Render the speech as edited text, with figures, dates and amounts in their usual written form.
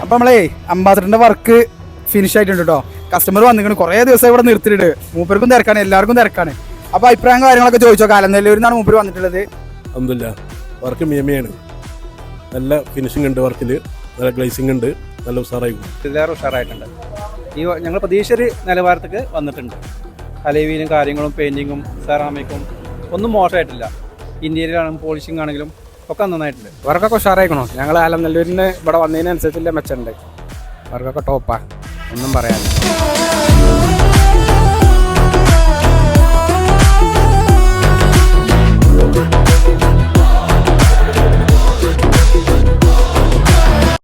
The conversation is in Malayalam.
അപ്പൊ നമ്മളേ അംബാസഡറിന്റെ വർക്ക് ഫിനിഷ് ആയിട്ടുണ്ട് കേട്ടോ. കസ്റ്റമർ വന്നിരിക്കണം, കുറേ ദിവസം ഇവിടെ നിർത്തിയിട്ട്. മൂപ്പർക്കും തിരക്കാണ്, എല്ലാവർക്കും തിരക്കാണ്. അപ്പൊ അഭിപ്രായം കാര്യങ്ങളൊക്കെ ചോദിച്ചോ. കാലനെല്ലൂരിൽ നിന്നാണ് മൂപ്പർ വന്നിട്ടുള്ളത്. അൽഹംദുലില്ലാ വർക്ക് മിയമിയാണ്. നല്ല ഫിനിഷിംഗ് ഉണ്ട്, വർക്കിൽ നല്ല ഗ്ലേസിംഗ് ഉണ്ട്, നല്ല ഉഷാറായിട്ടുണ്ട്. ഈ ഞങ്ങൾ പ്രതീക്ഷയൊരു നിലവാരത്തേക്ക് വന്നിട്ടുണ്ട്. അലൈവിനും കാര്യങ്ങളും പെയിന്റിങ്ങും സെറാമിക്കും ഒന്നും മോശമായിട്ടില്ല. ഇന്റീരിയറാണെങ്കിലും പോളിഷിംഗ് ആണെങ്കിലും ഒക്കെ നന്നായിട്ടുണ്ട്. വർക്കൊക്കെ ഉഷാറായിക്കണോ. ഞങ്ങൾ ആലനല്ലൂരിന് ഇവിടെ വന്നതിനനുസരിച്ചുള്ള മെച്ചമുണ്ട്. വർക്കൊക്കെ ടോപ്പാ, ഒന്നും പറയാനില്ല.